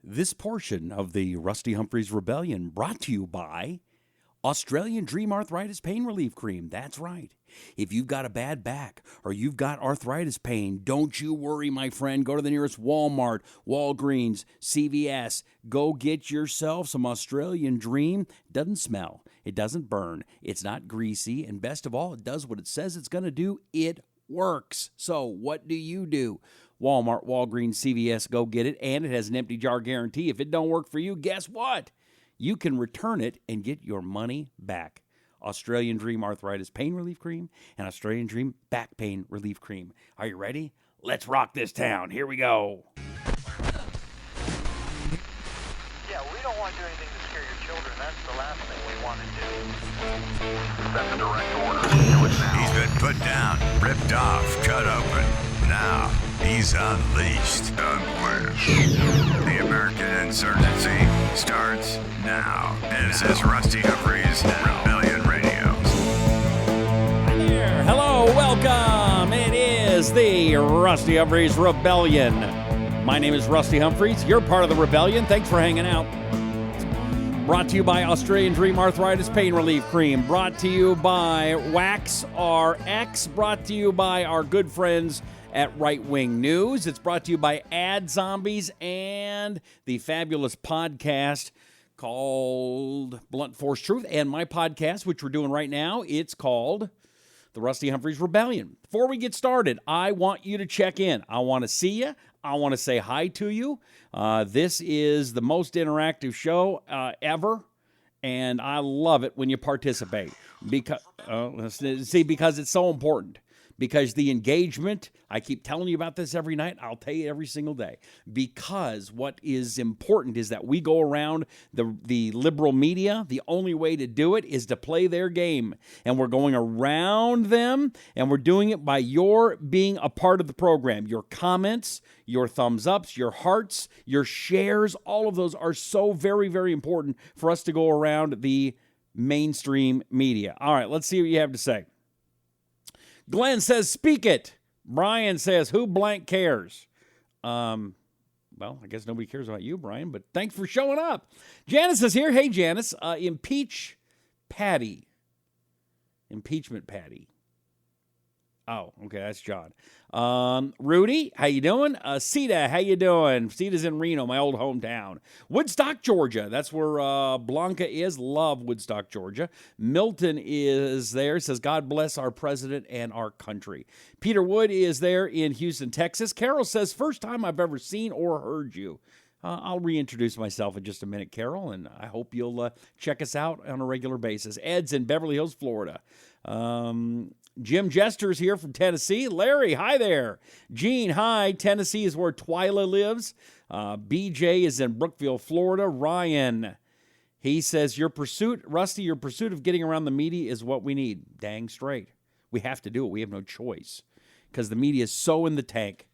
This portion of the Rusty Humphries Rebellion brought to you by Australian Dream Arthritis Pain Relief Cream. That's right. If you've got a bad back or you've got arthritis pain, don't you worry, my friend. Go to the nearest Walmart, Walgreens, CVS. Go get yourself some Australian Dream. It doesn't smell. It doesn't burn. It's not greasy. And best of all, it does what it says it's going to do. It works. So what do? Walmart, Walgreens, CVS, go get it. And it has an empty jar guarantee. If it don't work for you, guess what? You can return it and get your money back. Australian Dream Arthritis Pain Relief Cream and Australian Dream Back Pain Relief Cream. Are you ready? Let's rock this town. Here we go. Yeah, we don't want to do anything to scare your children. That's the last thing we want to do. That's a direct order. Do it now. He's been put down, ripped off, cut open. Now, he's unleashed. The American insurgency starts now. This is Rusty Humphries Rebellion Radio. Hi there. Hello, welcome. It is the Rusty Humphries Rebellion. My name is Rusty Humphries. You're part of the rebellion. Thanks for hanging out. Brought to you by Australian Dream Arthritis Pain Relief Cream. Brought to you by Wax RX. Brought to you by our good friends at Right Wing News. It's brought to you by Ad Zombies and the fabulous podcast called Blunt Force Truth. And my podcast, which we're doing right now, it's called The Rusty Humphries Rebellion. Before we get started, I want you to check in. I want to see you. I want to say hi to you. This is the most interactive show ever, and I love it when you participate because it's so important. Because the engagement, I keep telling you about this every night, I'll tell you every single day. Because what is important is that we go around the liberal media. The only way to do it is to play their game. And we're going around them, and we're doing it by your being a part of the program. Your comments, your thumbs ups, your hearts, your shares, all of those are so very, very important for us to go around the mainstream media. All right, let's see what you have to say. Glenn says, speak it. Brian says, who blank cares? Well, I guess nobody cares about you, Brian, but thanks for showing up. Janice is here. Hey, Janice. Impeachment Patty. Oh, okay, that's John. Rudy, how you doing? Sita, how you doing? Sita's in Reno, my old hometown. Woodstock, Georgia. That's where Blanca is. Love Woodstock, Georgia. Milton is there. Says, God bless our president and our country. Peter Wood is there in Houston, Texas. Carol says, first time I've ever seen or heard you. I'll reintroduce myself in just a minute, Carol, and I hope you'll check us out on a regular basis. Ed's in Beverly Hills, Florida. Jim Jester's here from Tennessee. Larry, hi there. Gene, hi. Tennessee is where Twyla lives. BJ is in Brookville, Florida. Ryan, he says, Rusty, your pursuit of getting around the media is what we need. Dang straight. We have to do it. We have no choice because the media is so in the tank.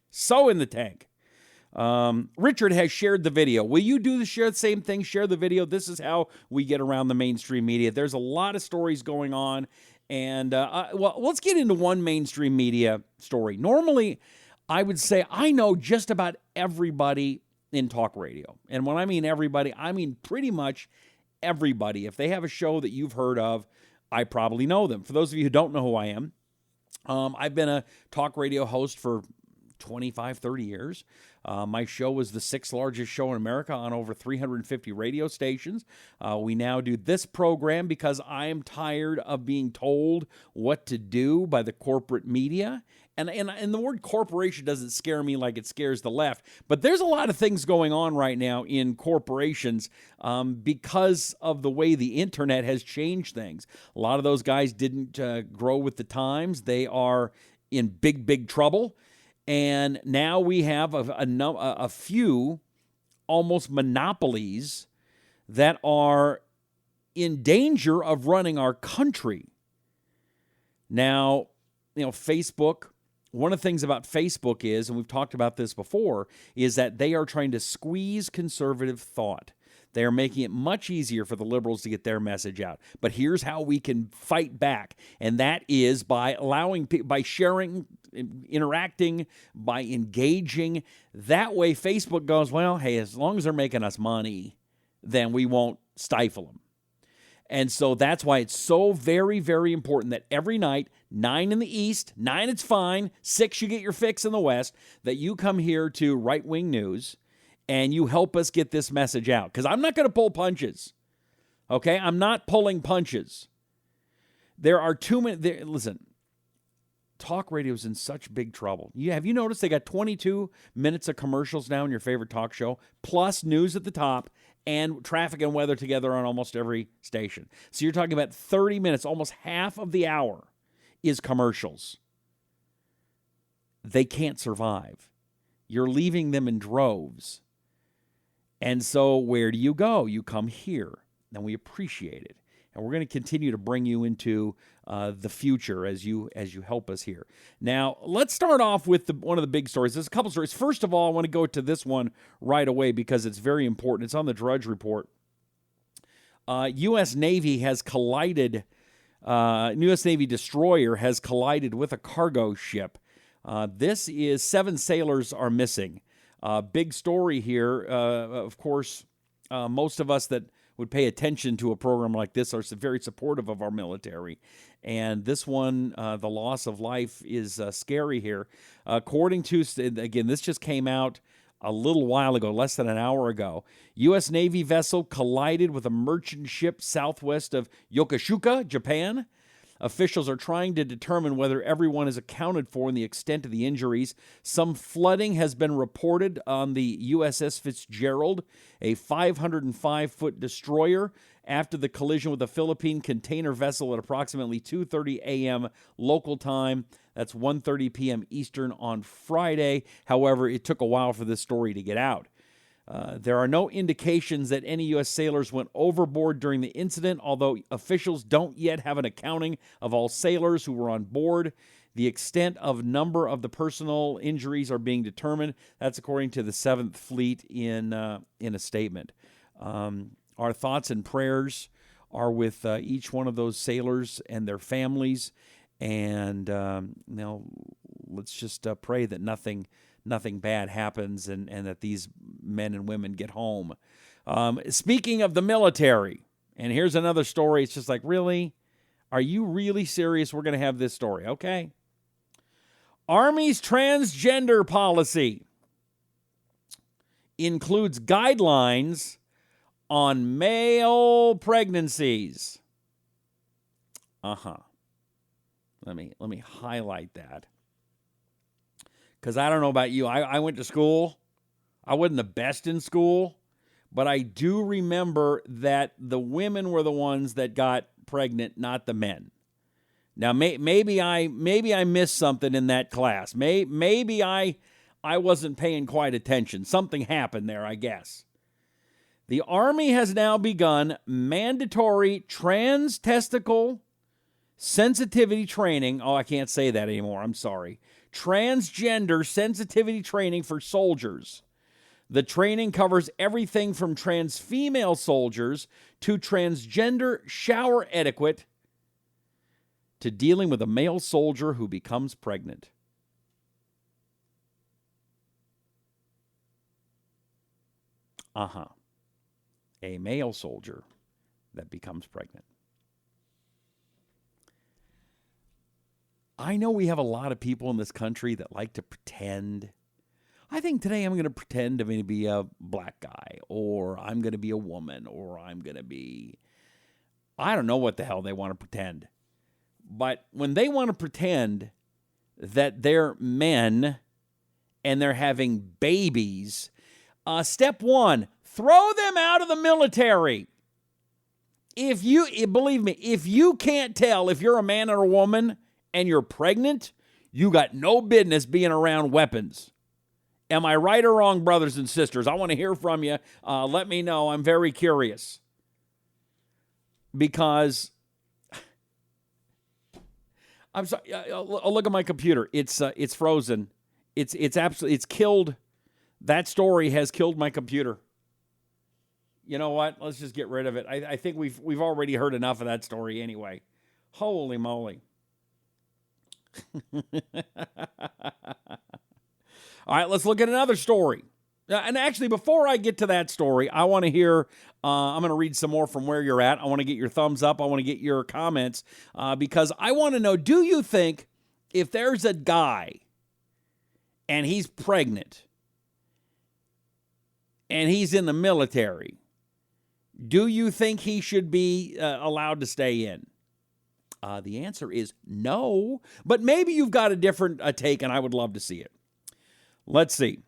Richard has shared the video. Will you do the same thing? Share the video. This is how we get around the mainstream media. There's a lot of stories going on. And, let's get into one mainstream media story. Normally, I would say I know just about everybody in talk radio. And when I mean everybody, I mean pretty much everybody. If they have a show that you've heard of, I probably know them. For those of you who don't know who I am, I've been a talk radio host for 25, 30 years. My show was the sixth largest show in America on over 350 radio stations. We now do this program because I am tired of being told what to do by the corporate media. And the word corporation doesn't scare me like it scares the left. But there's a lot of things going on right now in corporations because of the way the internet has changed things. A lot of those guys didn't grow with the times. They are in big, big trouble. And now we have a few almost monopolies that are in danger of running our country. Now, Facebook, one of the things about Facebook is, and we've talked about this before, is that they are trying to squeeze conservative thought. They are making it much easier for the liberals to get their message out. But here's how we can fight back, and that is by sharing interacting, by engaging. That way, Facebook goes, well, hey, as long as they're making us money, then we won't stifle them. And so that's why it's so very, very important that every night, 9 in the East, 9 it's fine, 6 you get your fix in the West, that you come here to Right Wing News and you help us get this message out. Because I'm not going to pull punches. Okay? I'm not pulling punches. There are too many. Listen, talk radio is in such big trouble. Have you noticed they got 22 minutes of commercials now in your favorite talk show, plus news at the top, and traffic and weather together on almost every station. So you're talking about 30 minutes, almost half of the hour is commercials. They can't survive. You're leaving them in droves. And so where do you go? You come here, and we appreciate it. And we're going to continue to bring you into the future as you help us here. Now, let's start off with one of the big stories. There's a couple stories. First of all, I want to go to this one right away because it's very important. It's on the Drudge Report. U.S. Navy has collided. U.S. Navy destroyer has collided with a cargo ship. This is 7 sailors are missing. Big story here. Of course, most of us that would pay attention to a program like this are very supportive of our military. And this one, the loss of life is scary here. According to, again, this just came out a little while ago, less than an hour ago. U.S. Navy vessel collided with a merchant ship southwest of Yokosuka, Japan. Officials are trying to determine whether everyone is accounted for and the extent of the injuries. Some flooding has been reported on the USS Fitzgerald, a 505-foot destroyer, after the collision with a Philippine container vessel at approximately 2:30 a.m. local time. That's 1:30 p.m. Eastern on Friday. However, it took a while for this story to get out. There are no indications that any U.S. sailors went overboard during the incident, although officials don't yet have an accounting of all sailors who were on board. The extent of number of the personal injuries are being determined. That's according to the 7th Fleet in a statement. Our thoughts and prayers are with each one of those sailors and their families, and let's just pray that nothing bad happens and that these men and women get home. Speaking of the military, and here's another story. It's just like, really? Are you really serious? We're going to have this story, okay? Army's transgender policy includes guidelines on male pregnancies. Let me highlight that. Because I don't know about you. I went to school. I wasn't the best in school. But I do remember that the women were the ones that got pregnant, not the men. Now, maybe I missed something in that class. Maybe I wasn't paying quite attention. Something happened there, I guess. The Army has now begun mandatory trans-testicle sensitivity training. Oh, I can't say that anymore. I'm sorry. Transgender sensitivity training for soldiers. The training covers everything from trans female soldiers to transgender shower etiquette to dealing with a male soldier who becomes pregnant. A male soldier that becomes pregnant. I know we have a lot of people in this country that like to pretend. I think today I'm going to pretend I'm going to be a black guy, or I'm going to be a woman, or I'm going to be, I don't know what the hell they want to pretend. But when they want to pretend that they're men and they're having babies, step one, throw them out of the military. Believe me, if you can't tell if you're a man or a woman and you're pregnant, you got no business being around weapons. Am I right or wrong, brothers and sisters? I want to hear from you. Let me know. I'm very curious. Because, I'm sorry, look at my computer. It's frozen. It's killed. That story has killed my computer. You know what? Let's just get rid of it. I think we've already heard enough of that story anyway. Holy moly. All right, let's look at another story. And actually, before I get to that story, I want to hear, I'm going to read some more from where you're at. I want to get your thumbs up. I want to get your comments because I want to know, do you think if there's a guy and he's pregnant and he's in the military, do you think he should be allowed to stay in? The answer is no, but maybe you've got a different take, and I would love to see it. Let's see.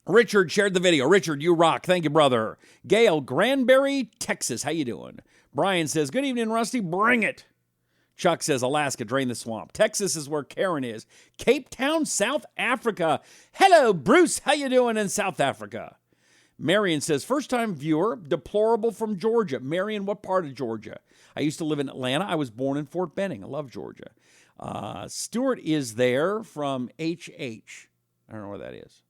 Richard shared the video. Richard, you rock. Thank you, brother. Gail, Granbury, Texas. How you doing? Brian says, good evening, Rusty. Bring it. Chuck says, Alaska, drain the swamp. Texas is where Karen is. Cape Town, South Africa. Hello, Bruce. How you doing in South Africa? Marion says, first-time viewer, deplorable from Georgia. Marion, what part of Georgia? I used to live in Atlanta. I was born in Fort Benning. I love Georgia. Stuart is there from HH. I don't know where that is.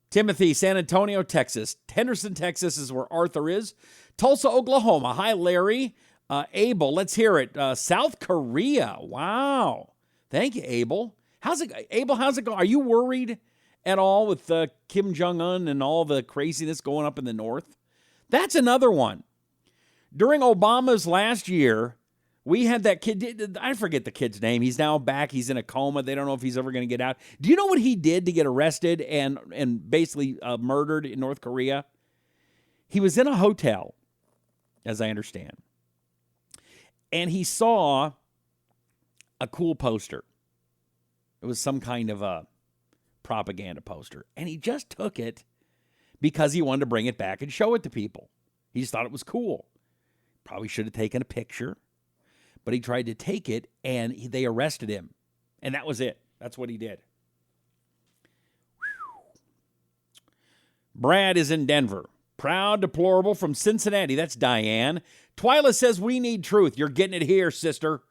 Timothy, San Antonio, Texas. Henderson, Texas is where Arthur is. Tulsa, Oklahoma. Hi, Larry. Abel, let's hear it. South Korea. Wow. Thank you, Abel. Abel, how's it going? Are you worried at all with Kim Jong-un and all the craziness going up in the north? That's another one. During Obama's last year, we had that kid, I forget the kid's name. He's now back. He's in a coma. They don't know if he's ever going to get out. Do you know what he did to get arrested and basically murdered in North Korea? He was in a hotel, as I understand, and he saw a cool poster. It was some kind of a propaganda poster, and he just took it because he wanted to bring it back and show it to people. He just thought it was cool. Probably should have taken a picture. But he tried to take it, and they arrested him. And that was it. That's what he did. Whew. Brad is in Denver. Proud, deplorable from Cincinnati. That's Diane. Twyla says, we need truth. You're getting it here, sister.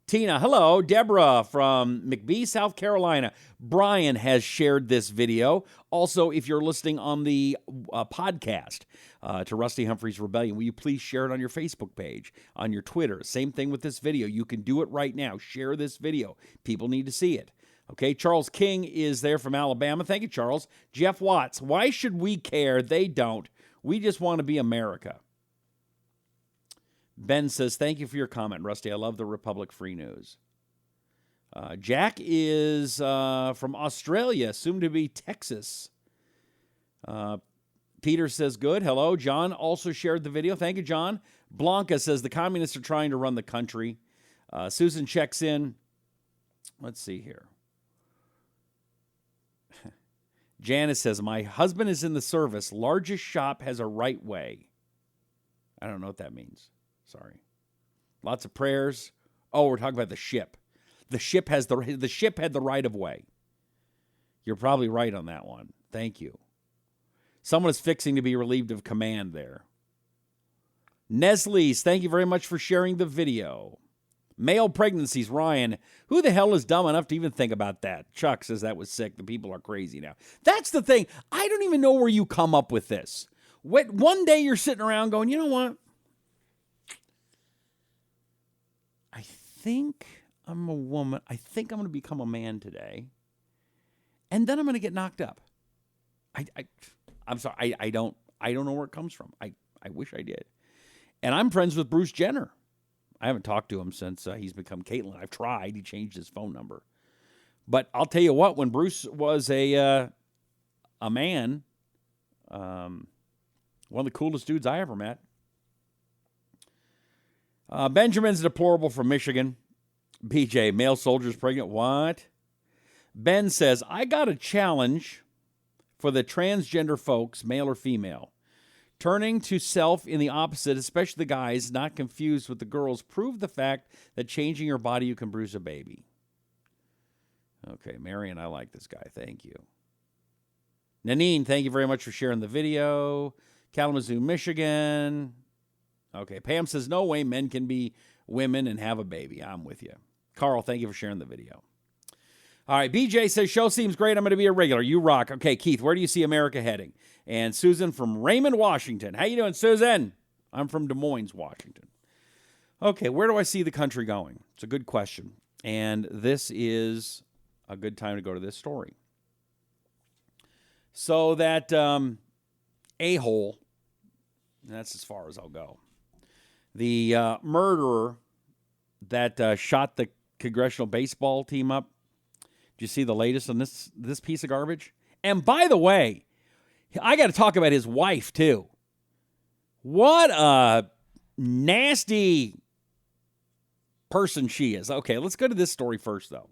Tina, hello. Deborah from McBee, South Carolina. Brian has shared this video. Also, if you're listening on the podcast to Rusty Humphries Rebellion, will you please share it on your Facebook page, on your Twitter? Same thing with this video. You can do it right now. Share this video. People need to see it. Okay, Charles King is there from Alabama. Thank you, Charles. Jeff Watts, why should we care? They don't. We just want to be America. Ben says, thank you for your comment, Rusty. I love the Republic Free News. Jack is from Australia, soon to be Texas. Peter says, good. Hello. John also shared the video. Thank you, John. Blanca says, the communists are trying to run the country. Susan checks in. Let's see here. Janice says, my husband is in the service. Largest shop has a right way. I don't know what that means. Sorry. Lots of prayers. Oh, we're talking about the ship. The ship had the right of way. You're probably right on that one. Thank you. Someone is fixing to be relieved of command there. Neslie's, thank you very much for sharing the video. Male pregnancies, Ryan. Who the hell is dumb enough to even think about that? Chuck says that was sick. The people are crazy now. That's the thing. I don't even know where you come up with this. One day you're sitting around going, you know what? I think I'm a woman. I think I'm going to become a man today. And then I'm going to get knocked up. I'm sorry. I don't know where it comes from. I wish I did. And I'm friends with Bruce Jenner. I haven't talked to him since he's become Caitlyn. I've tried. He changed his phone number. But I'll tell you what, when Bruce was a man, one of the coolest dudes I ever met. Benjamin's deplorable from Michigan. BJ, male soldiers pregnant. What? Ben says, I got a challenge for the transgender folks, male or female. Turning to self in the opposite, especially the guys, not confused with the girls, prove the fact that changing your body, you can bruise a baby. Okay, Marion, I like this guy. Thank you. Nanine, thank you very much for sharing the video. Kalamazoo, Michigan. Okay, Pam says, no way men can be women and have a baby. I'm with you. Carl, thank you for sharing the video. All right, BJ says, show seems great. I'm going to be a regular. You rock. Okay, Keith, where do you see America heading? And Susan from Raymond, Washington. How you doing, Susan? I'm from Des Moines, Washington. Okay, where do I see the country going? It's a good question. And this is a good time to go to this story. So that a-hole, and that's as far as I'll go, the murderer that shot the congressional baseball team up. Did you see the latest on this piece of garbage? And by the way, I got to talk about his wife, too. What a nasty person she is. Okay, let's go to this story first, though.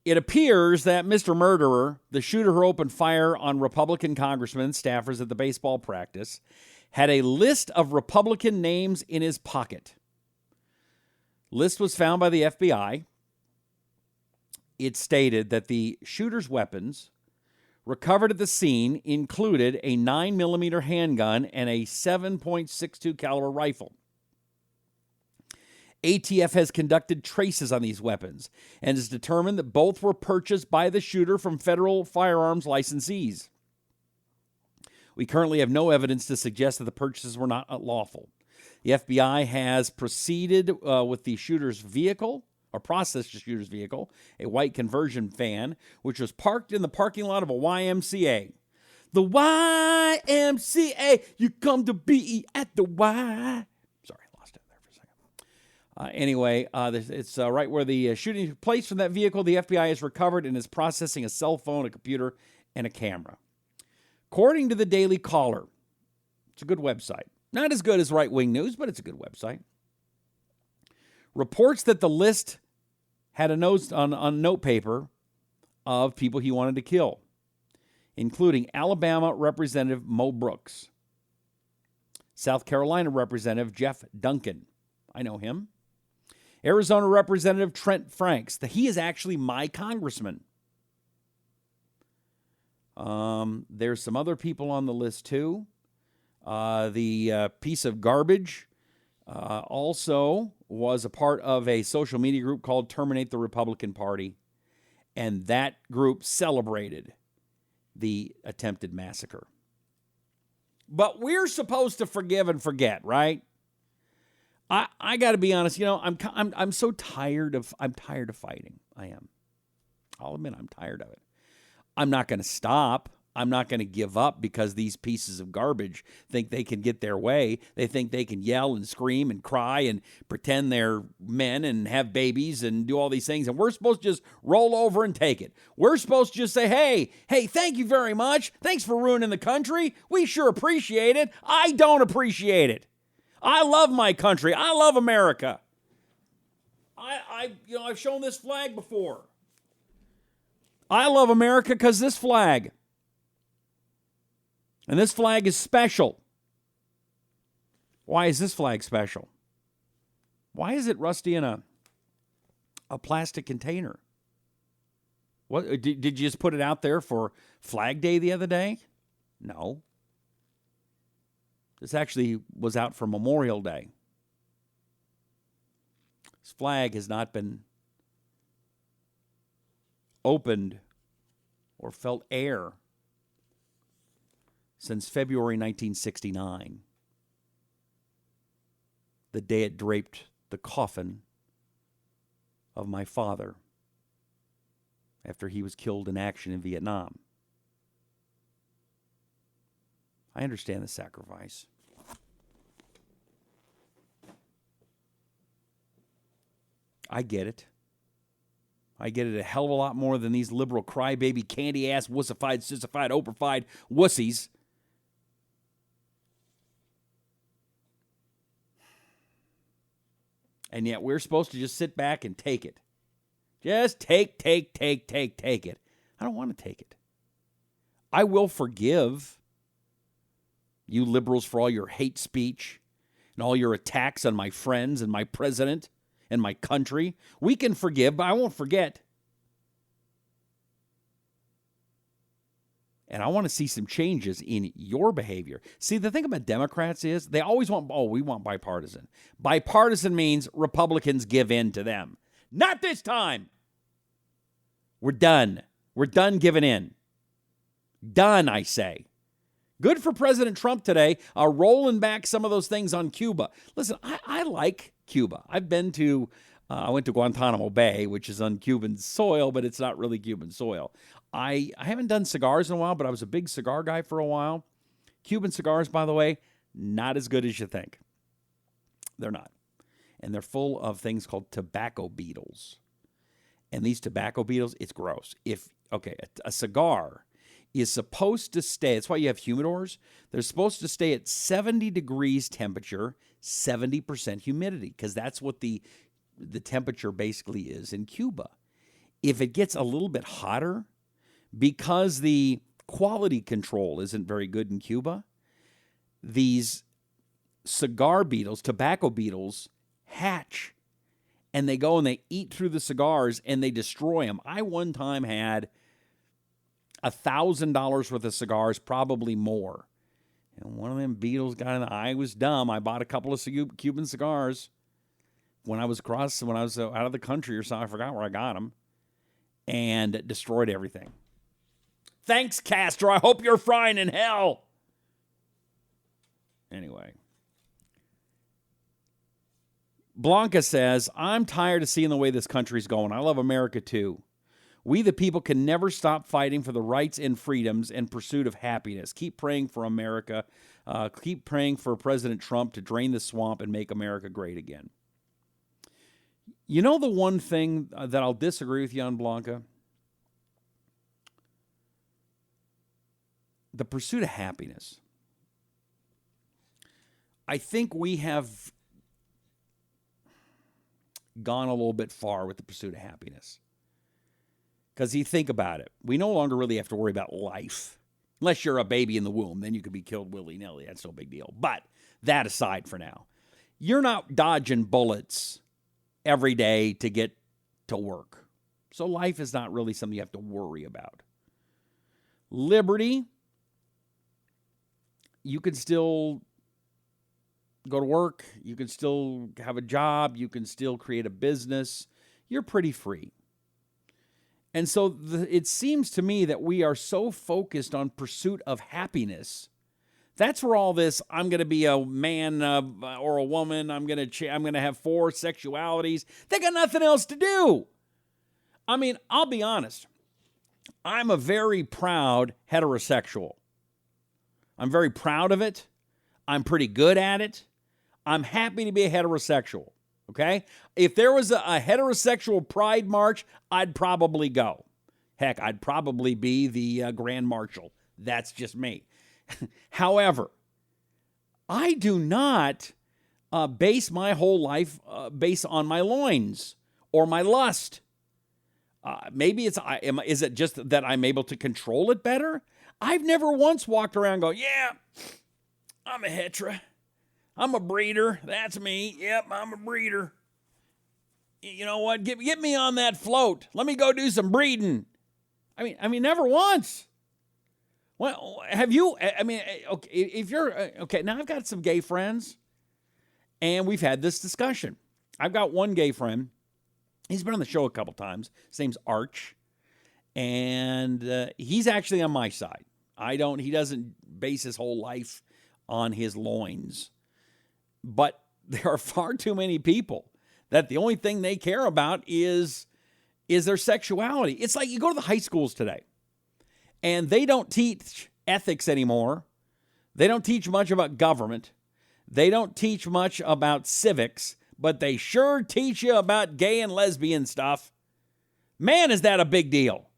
It appears that Mr. Murderer, the shooter who opened fire on Republican congressmen and staffers at the baseball practice, had a list of Republican names in his pocket. List was found by the FBI. It stated that the shooter's weapons recovered at the scene included a 9mm handgun and a 7.62 caliber rifle. ATF has conducted traces on these weapons and has determined that both were purchased by the shooter from federal firearms licensees. We currently have no evidence to suggest that the purchases were not lawful. The FBI has proceeded with the shooter's vehicle, or processed the shooter's vehicle, a white conversion van, which was parked in the parking lot of a YMCA. The YMCA, you come to be at the Y. Sorry, lost it there for a second. Anyway, it's right where the shooting took place from that vehicle. The FBI has recovered and is processing a cell phone, a computer, and a camera. According to the Daily Caller, it's a good website. Not as good as right-wing news, but it's a good website. Reports that the list had a note on notepaper of people he wanted to kill, including Alabama Representative Mo Brooks, South Carolina Representative Jeff Duncan. I know him. Arizona Representative Trent Franks. He is actually my congressman. There's some other people on the list, too. The piece of garbage also was a part of a social media group called Terminate the Republican Party, and that group celebrated the attempted massacre. But we're supposed to forgive and forget, right? I got to be honest. You know, I'm so tired of fighting. I am. I'll admit I'm tired of it. I'm not going to stop. I'm not going to give up because these pieces of garbage think they can get their way. They think they can yell and scream and cry and pretend they're men and have babies and do all these things. And we're supposed to just roll over and take it. We're supposed to just say, hey, thank you very much. Thanks for ruining the country. We sure appreciate it. I don't appreciate it. I love my country. I love America. I've shown this flag before. I love America because this flag. And this flag is special. Why is this flag special? Why is it rusty in a plastic container? What did you just put it out there for Flag Day the other day? No. This actually was out for Memorial Day. This flag has not been opened or felt air since February 1969, the day it draped the coffin of my father after he was killed in action in Vietnam. I understand the sacrifice. I get it. I get it a hell of a lot more than these liberal crybaby, candy-ass, wussified, sissified, oprified wussies. And yet we're supposed to just sit back and take it. Just take it. I don't want to take it. I will forgive you liberals for all your hate speech and all your attacks on my friends and my president and my country. We can forgive, but I won't forget. And I want to see some changes in your behavior. See, the thing about Democrats is they always want, we want bipartisan. Bipartisan means Republicans give in to them. Not this time. We're done. We're done giving in. Done, I say. Good for President Trump today, rolling back some of those things on Cuba. Listen, I like Cuba. I've been to, I went to Guantanamo Bay, which is on Cuban soil, but it's not really Cuban soil. I haven't done cigars in a while, but I was a big cigar guy for a while. Cuban cigars, by the way, not as good as you think. They're not. And they're full of things called tobacco beetles. And these tobacco beetles, it's gross. A cigar is supposed to stay, that's why you have humidors. They're supposed to stay at 70 degrees temperature, 70% humidity, because that's what the temperature basically is in Cuba. If it gets a little bit hotter, because the quality control isn't very good in Cuba, these cigar beetles, tobacco beetles, hatch. And they go and they eat through the cigars and they destroy them. I one time had $1,000 worth of cigars, probably more. And one of them beetles got in. I was dumb. I bought a couple of Cuban cigars when I was out of the country or something. I forgot where I got them. And it destroyed everything. Thanks, Castro. I hope you're frying in hell. Anyway. Blanca says, I'm tired of seeing the way this country's going. I love America too. We, the people, can never stop fighting for the rights and freedoms and pursuit of happiness. Keep praying for America. Keep praying for President Trump to drain the swamp and make America great again. You know the one thing that I'll disagree with you on, Blanca? The pursuit of happiness. I think we have gone a little bit far with the pursuit of happiness. Because you think about it, we no longer really have to worry about life. Unless you're a baby in the womb, then you could be killed willy-nilly. That's no big deal. But that aside for now, you're not dodging bullets every day to get to work. So life is not really something you have to worry about. Liberty, you can still go to work, you can still have a job, you can still create a business. You're pretty free. And so it seems to me that we are so focused on pursuit of happiness. That's where all this, I'm going to be a man or a woman, I'm going to have 4 sexualities. They got nothing else to do. I mean, I'll be honest. I'm a very proud heterosexual. I'm very proud of it. I'm pretty good at it. I'm happy to be a heterosexual, okay? If there was a heterosexual pride march, I'd probably go. Heck, I'd probably be the Grand Marshal. That's just me. However, I do not base my whole life based on my loins or my lust. Maybe is it just that I'm able to control it better? I've never once walked around going, yeah, I'm a hetero. I'm a breeder. That's me. Yep, I'm a breeder. You know what? Get me on that float. Let me go do some breeding. I mean, never once. Well, have you? I mean, okay, if you're okay. Now I've got some gay friends, and we've had this discussion. I've got one gay friend. He's been on the show a couple times. His name's Arch, and he's actually on my side. He doesn't base his whole life on his loins. But there are far too many people that the only thing they care about is their sexuality. It's like you go to the high schools today, and they don't teach ethics anymore. They don't teach much about government. They don't teach much about civics, but they sure teach you about gay and lesbian stuff. Man, is that a big deal.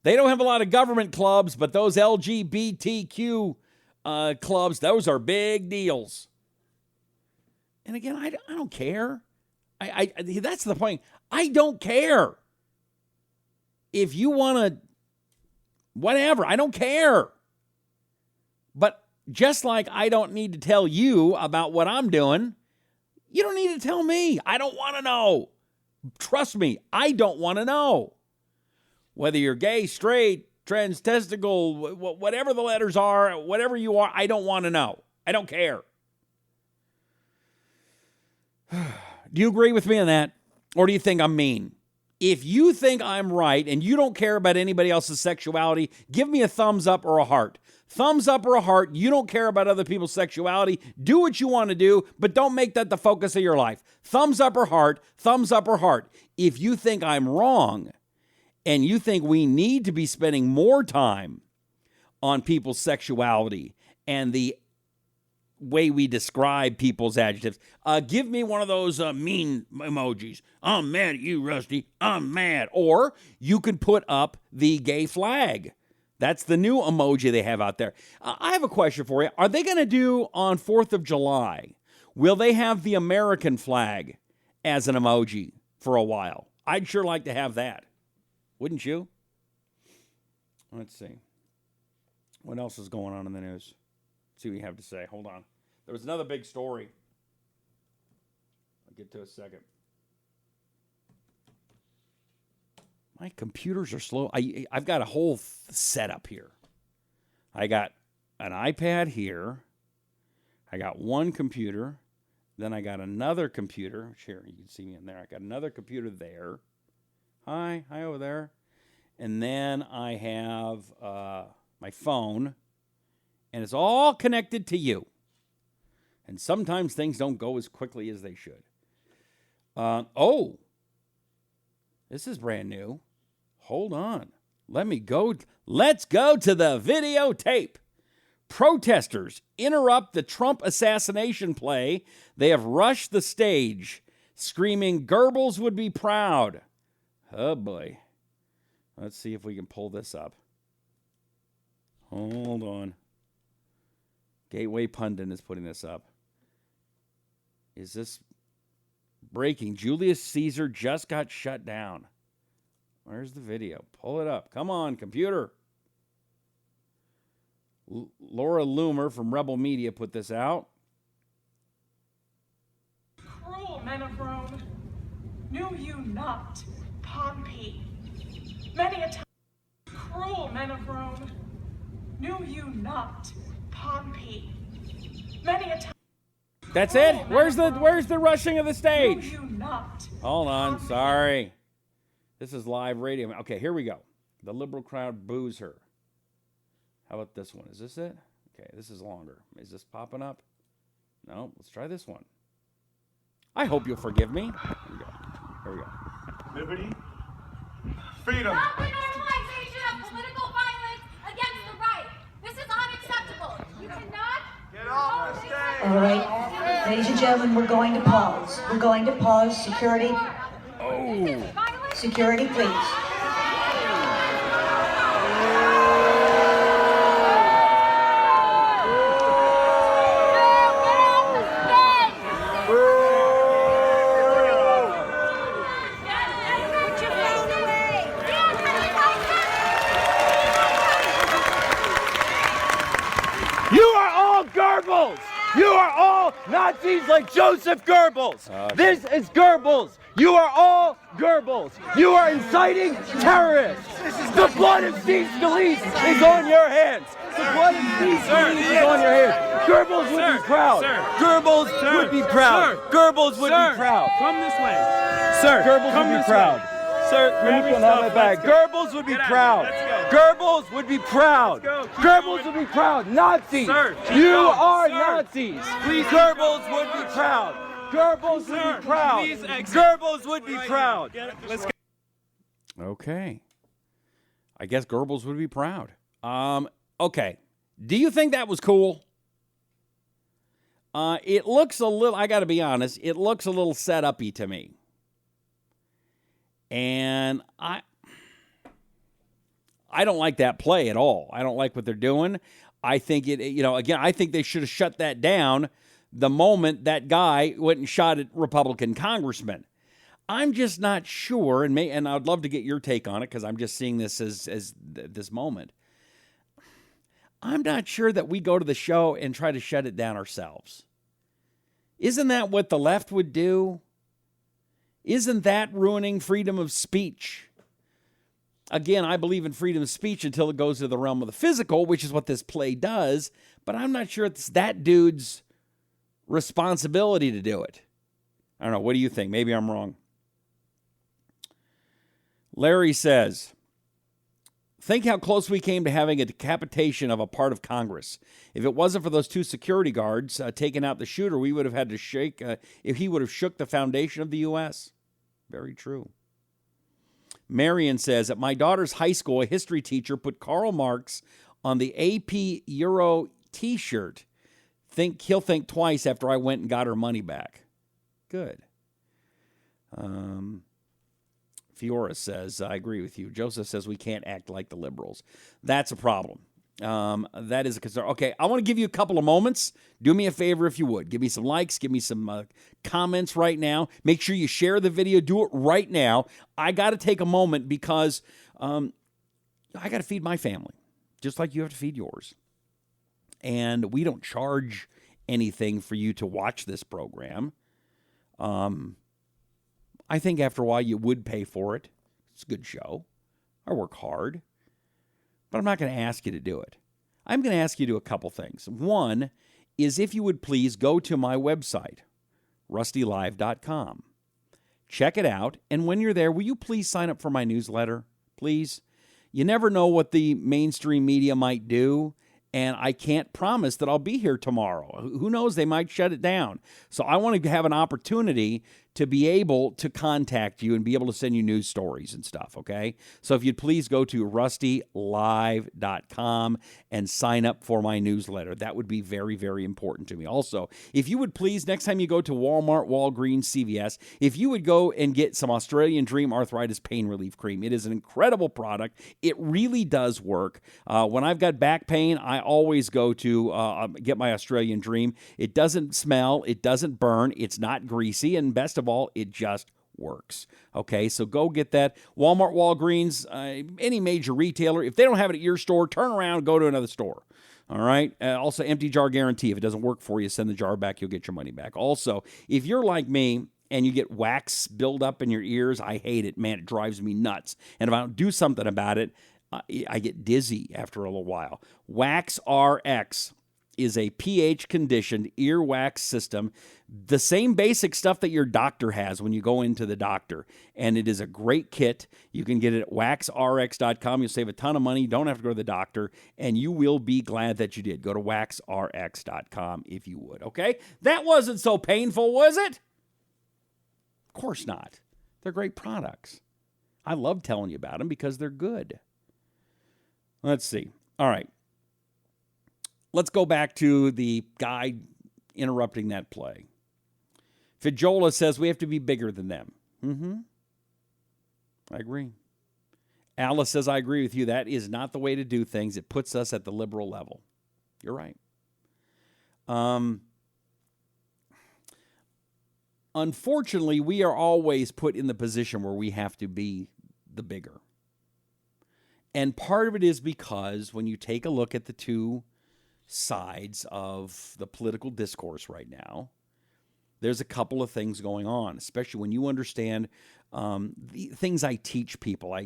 They don't have a lot of government clubs, but those LGBTQ clubs, those are big deals. And again, I don't care. That's the point. I don't care. If you want to, whatever, I don't care. But just like I don't need to tell you about what I'm doing, you don't need to tell me. I don't want to know. Trust me, I don't want to know. Whether you're gay, straight, trans, testicle, whatever the letters are, whatever you are, I don't want to know. I don't care. Do you agree with me on that? Or do you think I'm mean? If you think I'm right and you don't care about anybody else's sexuality, give me a thumbs up or a heart. Thumbs up or a heart. You don't care about other people's sexuality. Do what you want to do, but don't make that the focus of your life. Thumbs up or heart. Thumbs up or heart. If you think I'm wrong and you think we need to be spending more time on people's sexuality and the way we describe people's adjectives, give me one of those mean emojis. I'm mad at you, Rusty. I'm mad. Or you could put up the gay flag. That's the new emoji they have out there. I have a question for you. Are they going to do on 4th of July, will they have the American flag as an emoji for a while? I'd sure like to have that. Wouldn't you? Let's see. What else is going on in the news? Let's see what you have to say. Hold on. There was another big story. I'll get to it in a second. My computers are slow. I've got a whole setup here. I got an iPad here. I got one computer. Then I got another computer. Here, you can see me in there. I got another computer there. Hi over there. And then I have my phone. And it's all connected to you. And sometimes things don't go as quickly as they should. This is brand new. Hold on. Let's go to the videotape. Protesters interrupt the Trump assassination play. They have rushed the stage, screaming, Goebbels would be proud. Oh, boy. Let's see if we can pull this up. Hold on. Gateway Pundit is putting this up. Is this breaking? Julius Caesar just got shut down. Where's the video? Pull it up. Come on, computer. Laura Loomer from Rebel Media put this out. Cruel men of Rome, knew you not Pompey? Many a time. Cruel men of Rome, knew you not Pompey? Many a time. That's it? Where's the rushing of the stage? Knew you not Hold on, Pompey? sorry. This is live radio. Okay, here we go. The liberal crowd boos her. How about this one? Is this it? Okay, this is longer. Is this popping up? No, let's try this one. I hope you'll forgive me. Here we go. Liberty, freedom. Stop the normalization of political violence against the right. This is unacceptable. You cannot. Get off the stage. All right. Ladies and gentlemen, we're going to pause. We're going to pause. Security. Security, please. You are all Goebbels! You are all Nazis like Joseph Goebbels! This is Goebbels! You are all Goebbels! You are inciting terrorists! The blood of Steve Scalise is on your hands! The blood of Steve Scalise is on your hands! Goebbels would be proud! Goebbels would be proud! Goebbels would be proud! Come this way. Sir, Goebbels would be proud! Sir, Let me come have my bag. Goebbels would be proud. Goebbels would be proud. Goebbels would be proud. Nazis. Sir, You go. are Sir. Nazis. Please Goebbels would be proud. Goebbels would be proud. please exit. Goebbels would be proud. Let's go. Okay. I guess Goebbels would be proud. Okay. Do you think that was cool? It looks a little, I got to be honest, it looks a little set-up-y to me. And I don't like that play at all. I don't like what they're doing. I think I think they should have shut that down the moment that guy went and shot at Republican congressmen. I'm just not sure, and I'd love to get your take on it because I'm just seeing this as this moment. I'm not sure that we go to the show and try to shut it down ourselves. Isn't that what the left would do? Isn't that ruining freedom of speech? Again, I believe in freedom of speech until it goes to the realm of the physical, which is what this play does, but I'm not sure it's that dude's responsibility to do it. I don't know. What do you think? Maybe I'm wrong. Larry says, Think how close we came to having a decapitation of a part of Congress. If it wasn't for those 2 security guards taking out the shooter, we would have had to shake, if he would have shook the foundation of the U.S. Very true. Marion says, at my daughter's high school, a history teacher put Karl Marx on the AP Euro t-shirt. He'll think twice after I went and got her money back. Good. Fiora says, I agree with you. Joseph says we can't act like the liberals. That's a problem. That is a concern. Okay, I want to give you a couple of moments. Do me a favor if you would. Give me some likes. Give me some comments right now. Make sure you share the video. Do it right now. I got to take a moment because I got to feed my family, just like you have to feed yours. And we don't charge anything for you to watch this program. I think after a while you would pay for it. It's a good show. I work hard. But I'm not going to ask you to do it. I'm going to ask you to do a couple things. One is if you would please go to my website, rustylive.com. Check it out. And when you're there, will you please sign up for my newsletter? Please. You never know what the mainstream media might do. And I can't promise that I'll be here tomorrow. Who knows? They might shut it down. So I want to have an opportunity to be able to contact you and be able to send you news stories and stuff, okay? So if you'd please go to rustylive.com and sign up for my newsletter. That would be very, very important to me. Also, if you would please, next time you go to Walmart, Walgreens, CVS, if you would go and get some Australian Dream Arthritis Pain Relief Cream. It is an incredible product. It really does work. When I've got back pain, I always go to get my Australian Dream. It doesn't smell. It doesn't burn. It's not greasy. And best of all, it just works. Okay, so go get that. Walmart, Walgreens, any major retailer. If they don't have it at your store, turn around, go to another store. All right. Also, empty jar guarantee. If it doesn't work for you, send the jar back. You'll get your money back. Also, if you're like me and you get wax build up in your ears, I hate it. Man, it drives me nuts. And if I don't do something about it, I get dizzy after a little while. Wax RX is a pH-conditioned earwax system, the same basic stuff that your doctor has when you go into the doctor. And it is a great kit. You can get it at waxrx.com. You'll save a ton of money. You don't have to go to the doctor, and you will be glad that you did. Go to waxrx.com if you would, okay? That wasn't so painful, was it? Of course not. They're great products. I love telling you about them because they're good. Let's see. All right. Let's go back to the guy interrupting that play. Fijola says we have to be bigger than them. I agree. Alice says, I agree with you. That is not the way to do things. It puts us at the liberal level. You're right. Unfortunately, we are always put in the position where we have to be the bigger. And part of it is because when you take a look at the two sides of the political discourse right now, there's a couple of things going on, especially when you understand the things I teach people.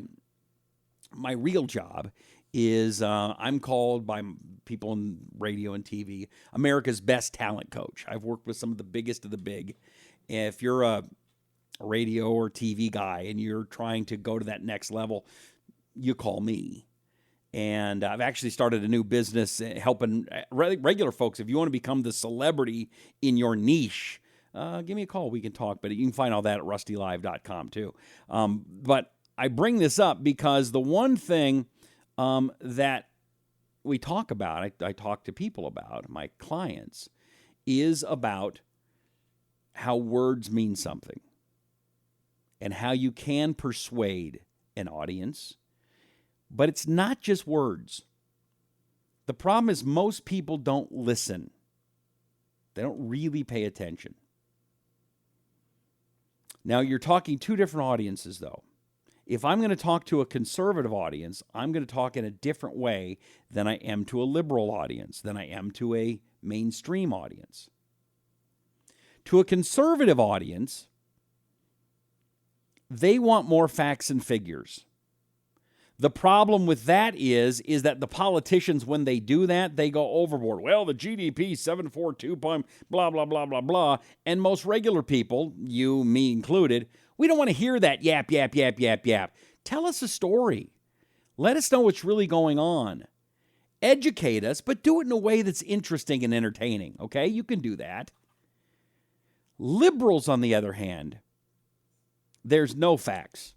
My real job is I'm called by people in radio and TV America's best talent coach. I've worked with some of the biggest of the big. If you're a radio or TV guy and you're trying to go to that next level, you call me. And I've actually started a new business helping regular folks. If you want to become the celebrity in your niche, give me a call. We can talk. But you can find all that at rustylive.com too. But I bring this up because the one thing that we talk about, I talk to people about, my clients, is about how words mean something and how you can persuade an audience. But it's not just words. The problem is most people don't listen. They don't really pay attention. Now, you're talking two different audiences, though. If I'm going to talk to a conservative audience, I'm going to talk in a different way than I am to a liberal audience, than I am to a mainstream audience. To a conservative audience, they want more facts and figures. The problem with that is that the politicians, when they do that, they go overboard. Well, the GDP 742, blah, blah, blah, blah, blah. And most regular people, you, me included, we don't want to hear that yap, yap, yap, yap, yap. Tell us a story. Let us know what's really going on. Educate us, but do it in a way that's interesting and entertaining, okay? You can do that. Liberals, on the other hand, there's no facts.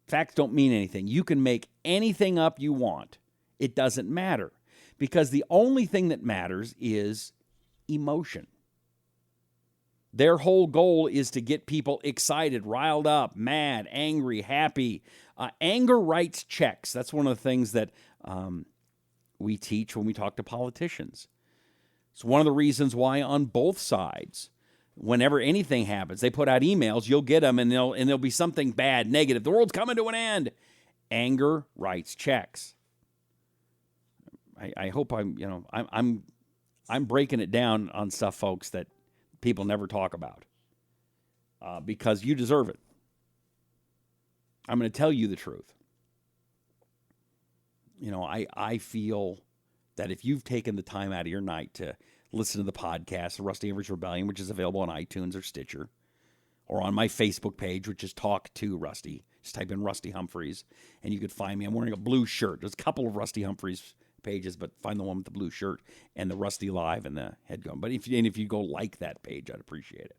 Facts don't mean anything. You can make anything up you want. It doesn't matter, because the only thing that matters is emotion. Their whole goal is to get people excited, riled up, mad, angry, happy. Anger writes checks. That's one of the things that we teach when we talk to politicians. It's one of the reasons why on both sides, whenever anything happens, they put out emails, you'll get them, and there'll be something bad, negative. The world's coming to an end. Anger writes checks. I hope I'm breaking it down on stuff, folks, that people never talk about, because you deserve it. I'm going to tell you the truth. I feel that if you've taken the time out of your night to listen to the podcast, The Rusty Humphries Rebellion, which is available on iTunes or Stitcher, or on my Facebook page, which is Talk to Rusty. Just type in Rusty Humphries, and you could find me. I'm wearing a blue shirt. There's a couple of Rusty Humphries pages, but find the one with the blue shirt and the Rusty Live and the headgum. But if you go like that page, I'd appreciate it.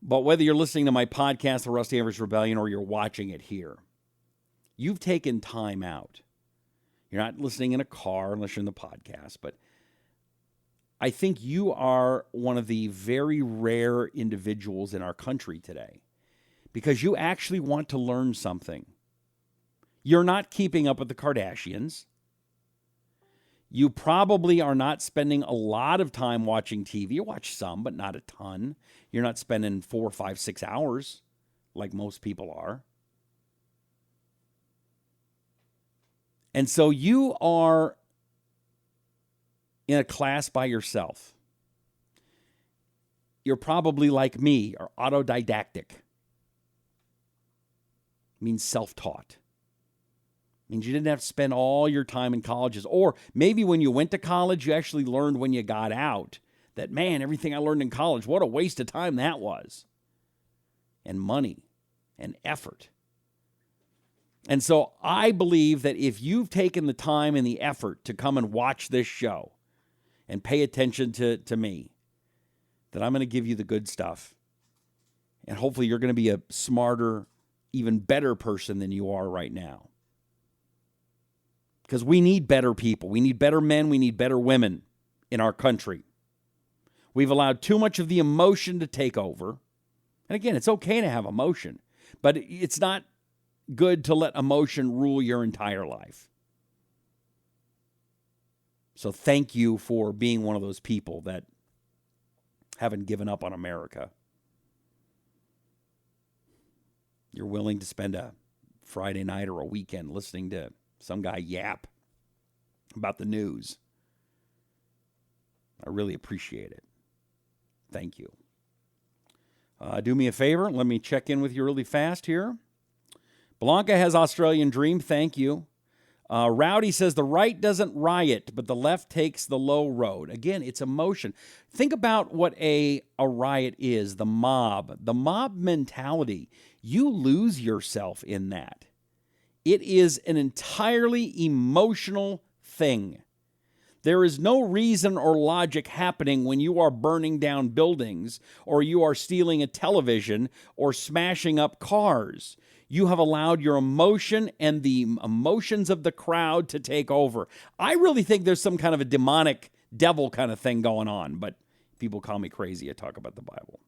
But whether you're listening to my podcast, The Rusty Humphries Rebellion, or you're watching it here, you've taken time out. You're not listening in a car unless you're in the podcast, but I think you are one of the very rare individuals in our country today, because you actually want to learn something. You're not keeping up with the Kardashians. You probably are not spending a lot of time watching TV. You watch some, but not a ton. You're not spending 4, 5, 6 hours like most people are. And so you are in a class by yourself. You're probably like me, or autodidactic. It means self-taught. It means you didn't have to spend all your time in colleges. Or maybe when you went to college, you actually learned when you got out that, man, everything I learned in college, what a waste of time that was. And money and effort. And so I believe that if you've taken the time and the effort to come and watch this show and pay attention to me, that I'm going to give you the good stuff. And hopefully you're going to be a smarter, even better person than you are right now. Because we need better people. We need better men. We need better women in our country. We've allowed too much of the emotion to take over. And again, it's okay to have emotion, but it's not good to let emotion rule your entire life. So thank you for being one of those people that haven't given up on America. You're willing to spend a Friday night or a weekend listening to some guy yap about the news. I really appreciate it. Thank you. Do me a favor. Let me check in with you really fast here. Blanca has Australian Dream. Thank you. Rowdy says the right doesn't riot, but the left takes the low road. Again, it's emotion. Think about what a riot is, the mob. The mob mentality. You lose yourself in that. It is an entirely emotional thing. There is no reason or logic happening when you are burning down buildings or you are stealing a television or smashing up cars. You have allowed your emotion and the emotions of the crowd to take over. I really think there's some kind of a demonic devil kind of thing going on, but people call me crazy. I talk about the Bible.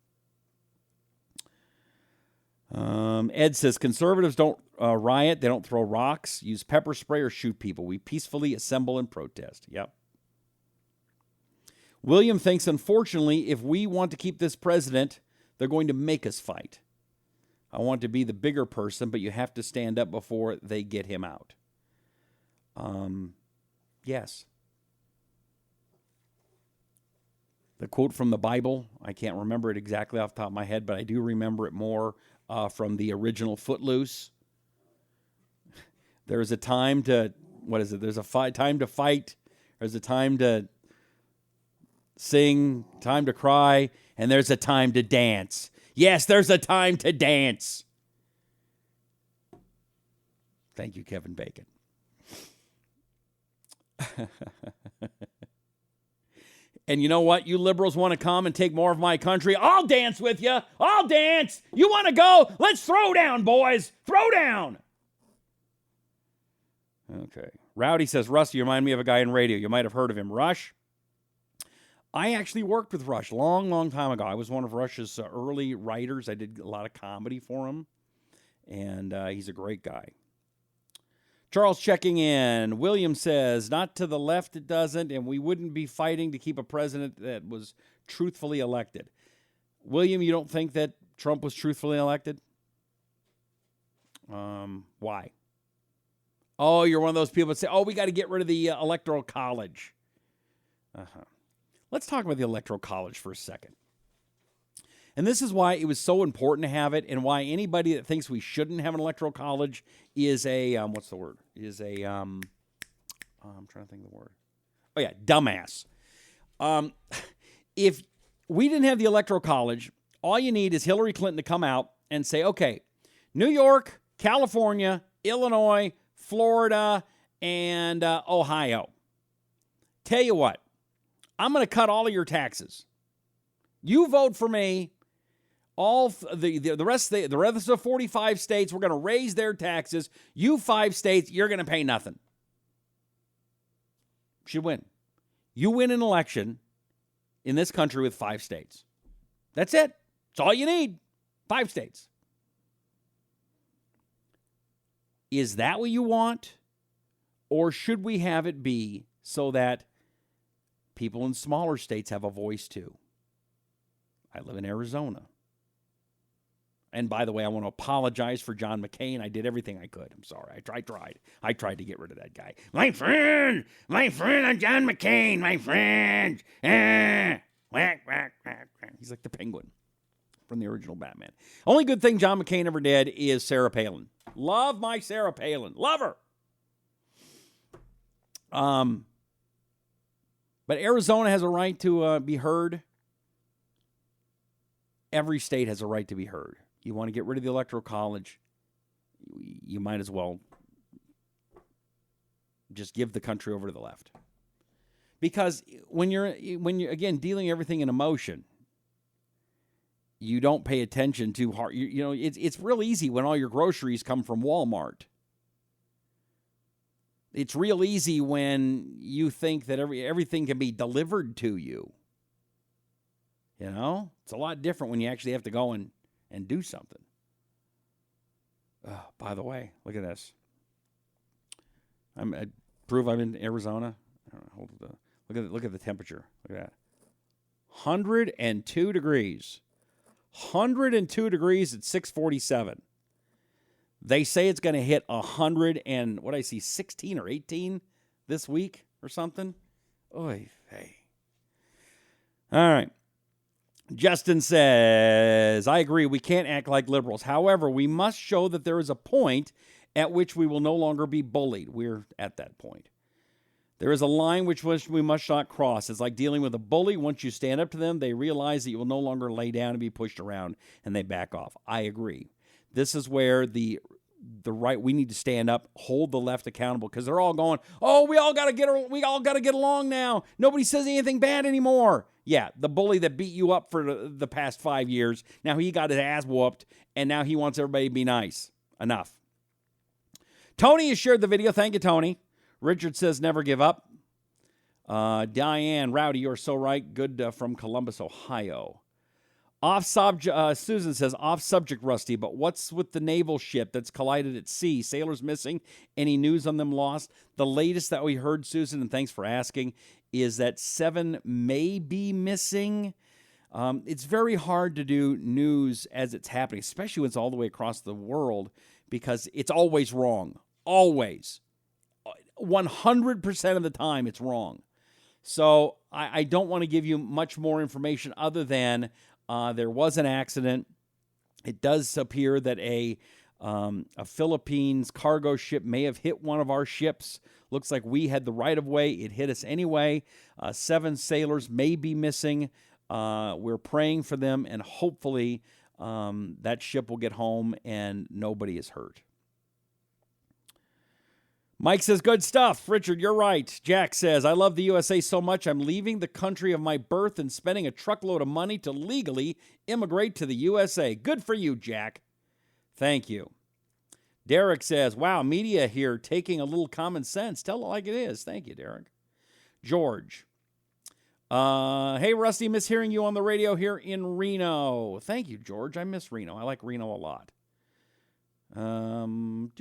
Ed says, conservatives don't riot. They don't throw rocks, use pepper spray, or shoot people. We peacefully assemble and protest. Yep. William thinks, unfortunately, if we want to keep this president, they're going to make us fight. I want to be the bigger person, but you have to stand up before they get him out. Yes. The quote from the Bible, I can't remember it exactly off the top of my head, but I do remember it more from the original Footloose. There's a time to, There's a time to fight. There's a time to sing, time to cry, and there's a time to dance. Yes, there's a time to dance. Thank you, Kevin Bacon. And you know what? You liberals want to come and take more of my country? I'll dance with you. I'll dance. You want to go? Let's throw down, boys. Throw down. Okay. Rowdy says, Rusty, you remind me of a guy in radio. You might have heard of him. Rush. I actually worked with Rush long time ago. I was one of Rush's early writers. I did a lot of comedy for him. And he's a great guy. Charles checking in. William says, not to the left it doesn't, and we wouldn't be fighting to keep a president that was truthfully elected. William, you don't think that Trump was truthfully elected? Why? Oh, you're one of those people that say, oh, we got to get rid of the Electoral College. Let's talk about the Electoral College for a second. And this is why it was so important to have it, and why anybody that thinks we shouldn't have an Electoral College is a, what's the word? Is a, I'm trying to think of the word. Oh, yeah, dumbass. If we didn't have the Electoral College, all you need is Hillary Clinton to come out and say, okay, New York, California, Illinois, Florida, and Ohio. Tell you what, I'm going to cut all of your taxes. You vote for me. All the rest of the 45 states, we're going to raise their taxes. You 5 states, you're going to pay nothing. Should win. You win an election in this country with 5 states. That's it. That's all you need. 5 states. Is that what you want? Or should we have it be so that people in smaller states have a voice too? I live in Arizona. And by the way, I want to apologize for John McCain. I did everything I could. I'm sorry. I tried to get rid of that guy. My friend, I'm John McCain, my friend. Whack, whack, whack, whack. He's like the Penguin from the original Batman. Only good thing John McCain ever did is Sarah Palin. Love my Sarah Palin. Love her. But Arizona has a right to be heard. Every state has a right to be heard. You want to get rid of the Electoral College, you might as well just give the country over to the left. Because when you're again dealing everything in emotion, you don't pay attention to hard. You know, it's real easy when all your groceries come from Walmart. It's real easy when you think that everything can be delivered to you. You know, it's a lot different when you actually have to go and do something. Oh, by the way, look at this. I prove I'm in Arizona. Look at the temperature. Look at that. 102 degrees. 102 degrees at 6:47. They say it's going to hit 100 and what I see 16 or 18 this week or something. Oy vey. All right. Justin says, I agree, we can't act like liberals. However, we must show that there is a point at which we will no longer be bullied. We're at that point. There is a line which we must not cross. It's like dealing with a bully. Once you stand up to them, they realize that you will no longer lay down and be pushed around, and they back off. I agree. This is where the right, we need to stand up, hold the left accountable, because they're all going, oh, we all got to get along now. Nobody says anything bad anymore. Yeah, the bully that beat you up for the past 5 years, now he got his ass whooped, and now he wants everybody to be nice. Enough. Tony has shared the video. Thank you, Tony. Richard says, never give up. Diane, Rowdy, you're so right. Good from Columbus, Ohio. Susan says, off subject, Rusty, but what's with the naval ship that's collided at sea? Sailors missing? Any news on them lost? The latest that we heard, Susan, and thanks for asking, is that 7 may be missing. It's very hard to do news as it's happening, especially when it's all the way across the world, because it's always wrong. Always. 100% of the time, it's wrong. So I don't want to give you much more information other than there was an accident. It does appear that a Philippines cargo ship may have hit one of our ships. Looks like we had the right of way. It hit us anyway. 7 sailors may be missing. We're praying for them, and hopefully that ship will get home and nobody is hurt. Mike says, good stuff. Richard, you're right. Jack says, I love the USA so much, I'm leaving the country of my birth and spending a truckload of money to legally immigrate to the USA. Good for you, Jack. Thank you. Derek says, wow, media here taking a little common sense. Tell it like it is. Thank you, Derek. George. Hey, Rusty, miss hearing you on the radio here in Reno. Thank you, George. I miss Reno. I like Reno a lot. Oh.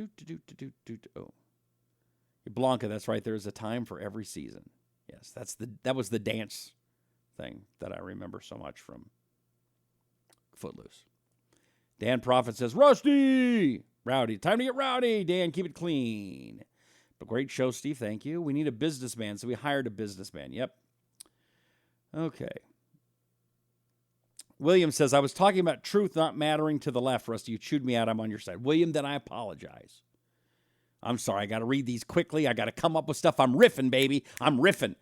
Blanca, that's right. There's a time for every season. Yes, that was the dance thing that I remember so much from Footloose. Dan Prophet says, Rusty! Rowdy. Time to get rowdy. Dan, keep it clean. But great show, Steve. Thank you. We need a businessman, so we hired a businessman. Yep. Okay. William says, I was talking about truth not mattering to the left, Rusty. You chewed me out. I'm on your side. William, then I apologize. I'm sorry. I got to read these quickly. I got to come up with stuff. I'm riffing, baby. I'm riffing.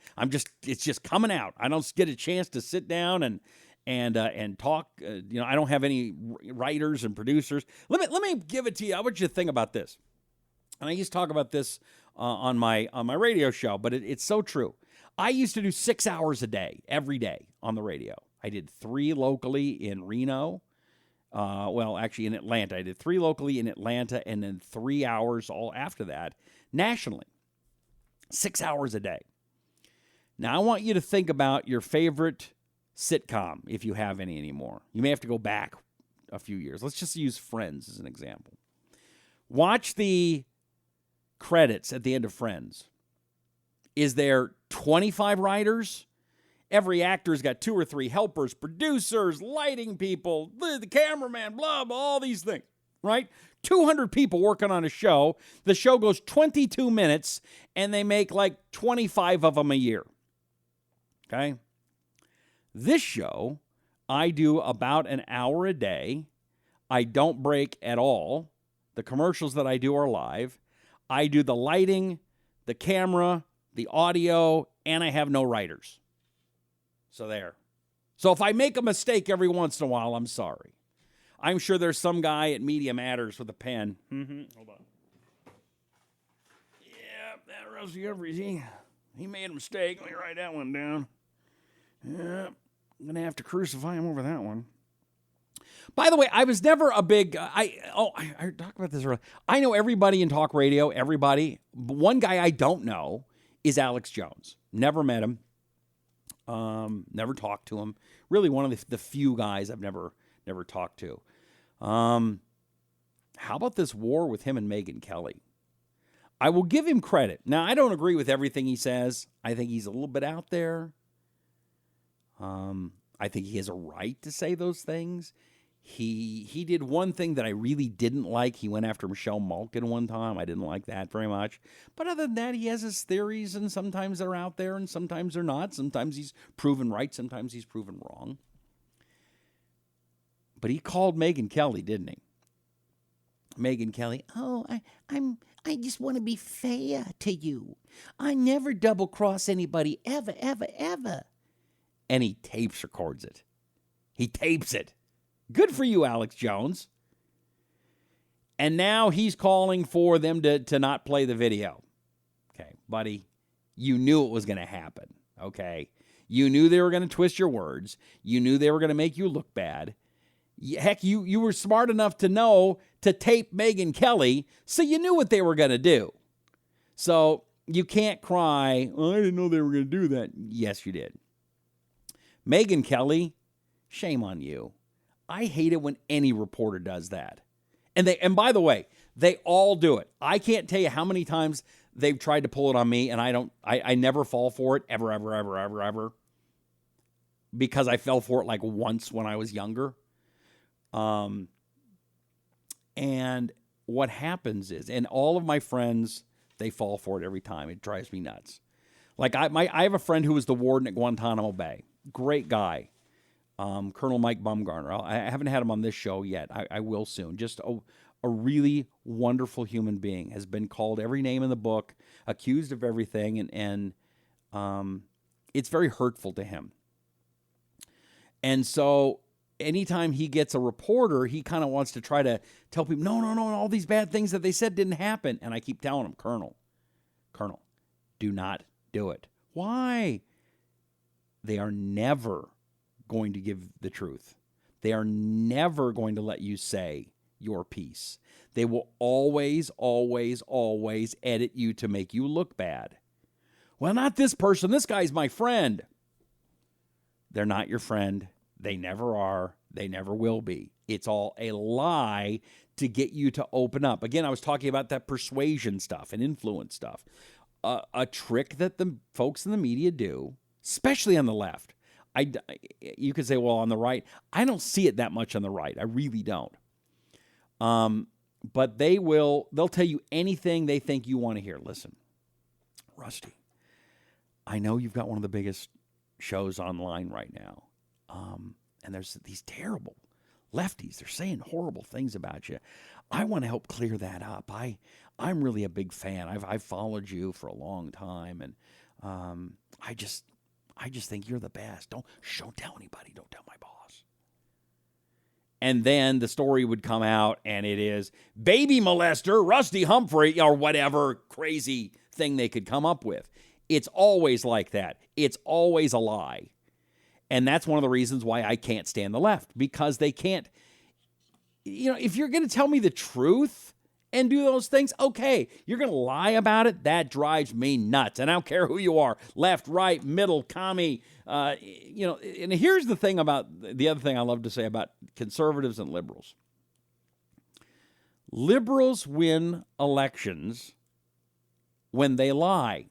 It's just coming out. I don't get a chance to sit down and talk. I don't have any writers and producers. Let me give it to you. I want you to think about this. And I used to talk about this on my radio show, but it's so true. I used to do 6 hours a day, every day on the radio. I did 3 locally in Reno. Actually in Atlanta. I did 3 locally in Atlanta and then 3 hours all after that nationally. 6 hours a day. Now, I want you to think about your favorite sitcom, if you have any anymore. You may have to go back a few years. Let's just use Friends as an example. Watch the credits at the end of Friends. Is there 25 writers? Every actor's got 2 or 3 helpers, producers, lighting people, the cameraman, blah, blah, all these things, right? 200 people working on a show. The show goes 22 minutes, and they make like 25 of them a year, okay? This show, I do about an hour a day. I don't break at all. The commercials that I do are live. I do the lighting, the camera, the audio, and I have no writers. So there. So if I make a mistake every once in a while, I'm sorry. I'm sure there's some guy at Media Matters with a pen. Hold on. Yeah, that Rusty Humphries, he made a mistake. Let me write that one down. Yeah, I'm going to have to crucify him over that one. By the way, I was never a big, I talked about this earlier. I know everybody in talk radio, everybody. One guy I don't know is Alex Jones. Never met him. Never talked to him. Really one of the few guys I've never talked to. How about this war with him and Megyn Kelly? I will give him credit. Now, I don't agree with everything he says. I think he's a little bit out there. I think he has a right to say those things. He did one thing that I really didn't like. He went after Michelle Malkin one time. I didn't like that very much. But other than that, he has his theories, and sometimes they're out there, and sometimes they're not. Sometimes he's proven right. Sometimes he's proven wrong. But he called Megyn Kelly, didn't he? Megyn Kelly, I just want to be fair to you. I never double-cross anybody, ever, ever, ever. And he tapes records it. He tapes it. Good for you, Alex Jones. And now he's calling for them to not play the video. Okay, buddy, you knew it was going to happen, okay? You knew they were going to twist your words. You knew they were going to make you look bad. Heck, you were smart enough to know to tape Megyn Kelly, so you knew what they were going to do. So you can't cry, I didn't know they were going to do that. Yes, you did. Megyn Kelly, shame on you. I hate it when any reporter does that. And by the way, they all do it. I can't tell you how many times they've tried to pull it on me, and I never fall for it, ever, ever, ever, ever, ever. Because I fell for it like once when I was younger. And what happens is, and all of my friends, they fall for it every time. It drives me nuts. Like I have a friend who was the warden at Guantanamo Bay. Great guy. Colonel Mike Bumgarner. I haven't had him on this show yet. I will soon. Just a really wonderful human being. Has been called every name in the book, accused of everything, and it's very hurtful to him. And so anytime he gets a reporter, he kind of wants to try to tell people, no, all these bad things that they said didn't happen. And I keep telling him, Colonel, Colonel, do not do it. Why? They are never going to give the truth. They are never going to let you say your piece. They will always, always, always edit you to make you look bad. Well, not this person. This guy's my friend. They're not your friend. They never are. They never will be. It's all a lie to get you to open up. Again, I was talking about that persuasion stuff and influence stuff. A trick that the folks in the media do, especially on the left. You could say, well, on the right, I don't see it that much on the right. I really don't. But they'll tell you anything they think you want to hear. Listen, Rusty, I know you've got one of the biggest shows online right now. And there's these terrible lefties. They're saying horrible things about you. I want to help clear that up. I'm really a big fan. I've followed you for a long time, and I just think you're the best. Don't tell anybody. Don't tell my boss. And then the story would come out, and it is baby molester Rusty Humphrey, or whatever crazy thing they could come up with. It's always like that. It's always a lie. And that's one of the reasons why I can't stand the left, because they can't, if you're going to tell me the truth and do those things, okay, you're going to lie about it. That drives me nuts. And I don't care who you are, left, right, middle, commie, and here's the thing about, the other thing I love to say about conservatives and liberals. Liberals win elections when they lie.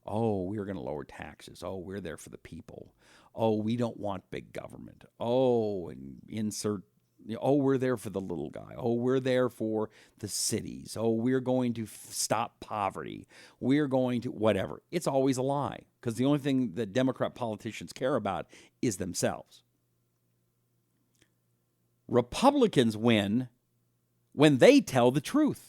Oh, we're going to lower taxes. Oh, we're there for the people. Oh, we don't want big government. Oh, and we're there for the little guy. Oh, we're there for the cities. Oh, we're going to stop poverty. We're going to whatever. It's always a lie, because the only thing that Democrat politicians care about is themselves. Republicans win when they tell the truth.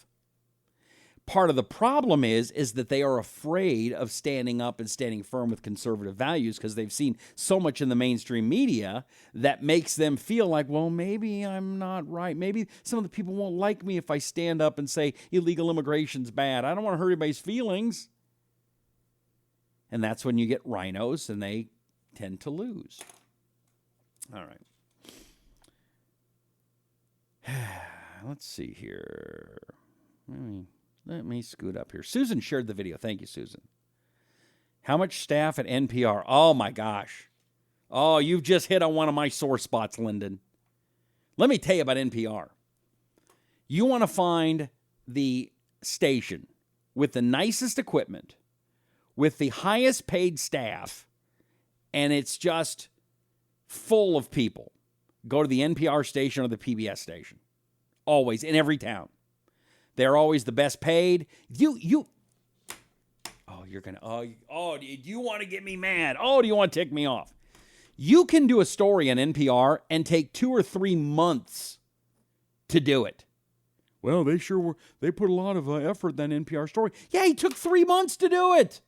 Part of the problem is that they are afraid of standing up and standing firm with conservative values, because they've seen so much in the mainstream media that makes them feel like, well, maybe I'm not right. Maybe some of the people won't like me if I stand up and say illegal immigration's bad. I don't want to hurt anybody's feelings. And that's when you get rhinos, and they tend to lose. All right. Let's see here. Let me scoot up here. Susan shared the video. Thank you, Susan. How much staff at NPR? Oh, my gosh. Oh, you've just hit on one of my sore spots, Lyndon. Let me tell you about NPR. You want to find the station with the nicest equipment, with the highest paid staff, and it's just full of people. Go to the NPR station or the PBS station. Always, in every town. They're always the best paid. Do you want to get me mad? Oh, do you want to tick me off? You can do a story on NPR and take 2 or 3 months to do it. Well, they put a lot of effort in that NPR story. Yeah, he took 3 months to do it.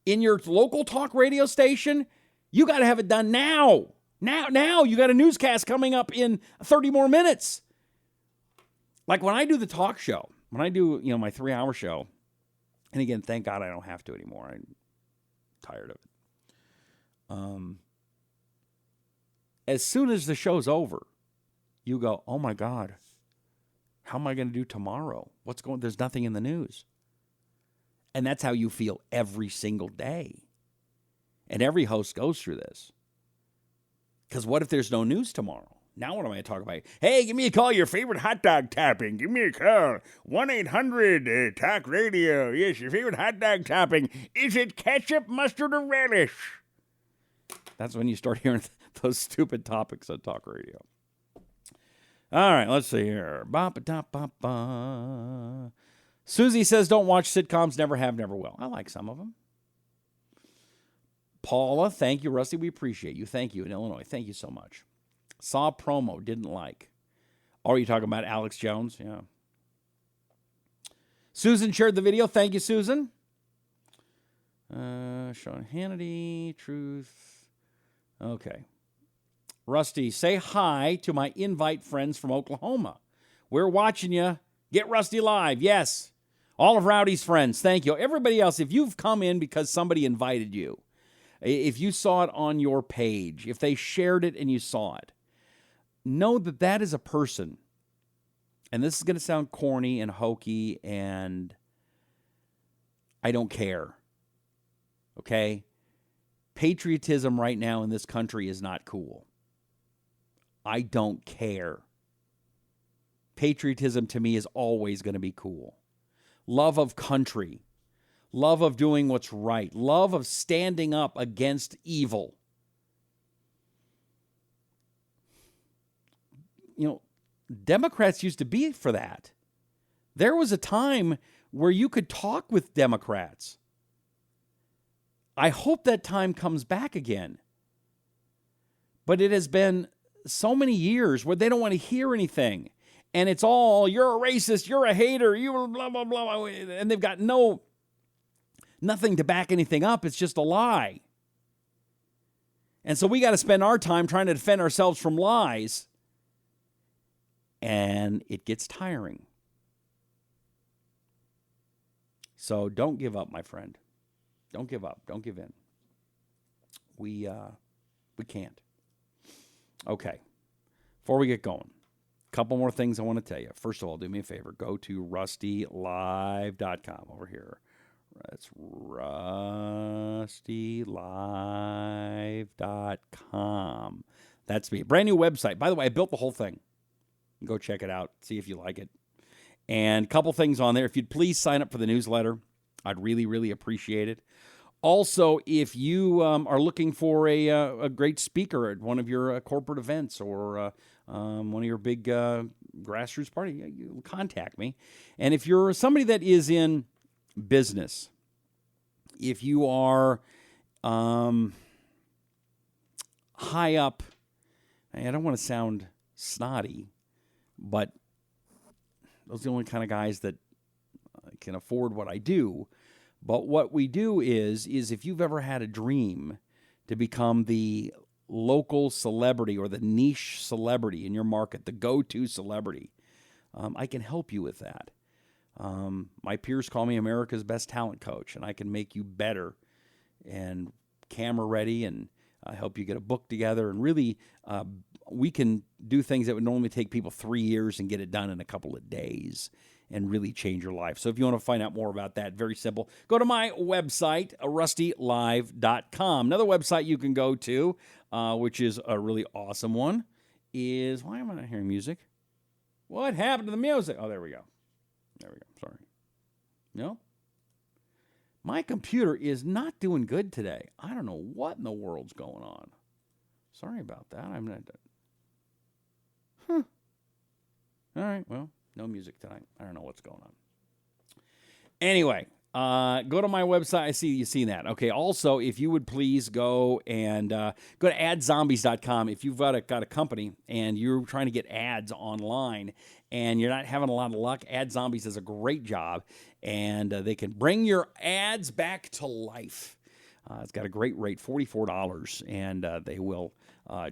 In your local talk radio station, you got to have it done now. Now, you got a newscast coming up in 30 more minutes. Like when I do the talk show, when I do, my 3-hour show, and again, thank God I don't have to anymore. I'm tired of it. As soon as the show's over, you go, oh my God, how am I going to do tomorrow? There's nothing in the news. And that's how you feel every single day. And every host goes through this. Because what if there's no news tomorrow? Now what am I going to talk about? Hey, give me a call, your favorite hot dog topping. Give me a call. 1-800-TALK Radio. Yes, your favorite hot dog topping. Is it ketchup, mustard, or relish? That's when you start hearing those stupid topics on talk radio. All right, let's see here. Ba-ba-da-ba-ba. Susie says, don't watch sitcoms, never have, never will. I like some of them. Paula, thank you. Rusty, we appreciate you. Thank you in Illinois. Thank you so much. Saw promo, didn't like. Oh, are you talking about Alex Jones? Yeah. Susan shared the video. Thank you, Susan. Sean Hannity, Truth. Okay. Rusty, say hi to my invite friends from Oklahoma. We're watching you. Get Rusty live. Yes. All of Rowdy's friends, thank you. Everybody else, if you've come in because somebody invited you, if you saw it on your page, if they shared it and you saw it, know that that is a person. And this is going to sound corny and hokey, and I don't care. Okay? Patriotism right now in this country is not cool. I don't care. Patriotism to me is always going to be cool. Love of country. Love of doing what's right. Love of standing up against evil. You know, Democrats used to be for that. There was a time where you could talk with Democrats. I hope that time comes back again. But it has been so many years where they don't want to hear anything. And it's all, you're a racist, you're a hater, you're blah, blah, blah. And they've got nothing to back anything up. It's just a lie. And so we got to spend our time trying to defend ourselves from lies. And it gets tiring. So don't give up, my friend. Don't give up. Don't give in. We can't. Okay. Before we get going, a couple more things I want to tell you. First of all, do me a favor. Go to rustylive.com over here. That's rustylive.com. That's me. Brand new website. By the way, I built the whole thing. Go check it out. See if you like it. And a couple things on there. If you'd please sign up for the newsletter, I'd really, really appreciate it. Also, if you are looking for a great speaker at one of your corporate events or one of your big grassroots party, you contact me. And if you're somebody that is in business, if you are high up, I don't want to sound snotty, but those are the only kind of guys that can afford what I do. But what we do is if you've ever had a dream to become the local celebrity or the niche celebrity in your market, the go-to celebrity, I can help you with that. My peers call me America's best talent coach, and I can make you better and camera ready and help you get a book together. And really, we can do things that would normally take people 3 years and get it done in a couple of days and really change your life. So if you want to find out more about that, very simple. Go to my website, rustylive.com. Another website you can go to, which is a really awesome one, is, why am I not hearing music? What happened to the music? Oh, there we go. There we go. Sorry. No? My computer is not doing good today. I don't know what in the world's going on. Sorry about that. I'm not. All right. Well, no music tonight. I don't know what's going on. Anyway, go to my website. I see you see that. Okay. Also, if you would please go and go to AdZombies.com. If you've got a company and you're trying to get ads online and you're not having a lot of luck, AdZombies does a great job, and they can bring your ads back to life. It's got a great rate, $44, and they will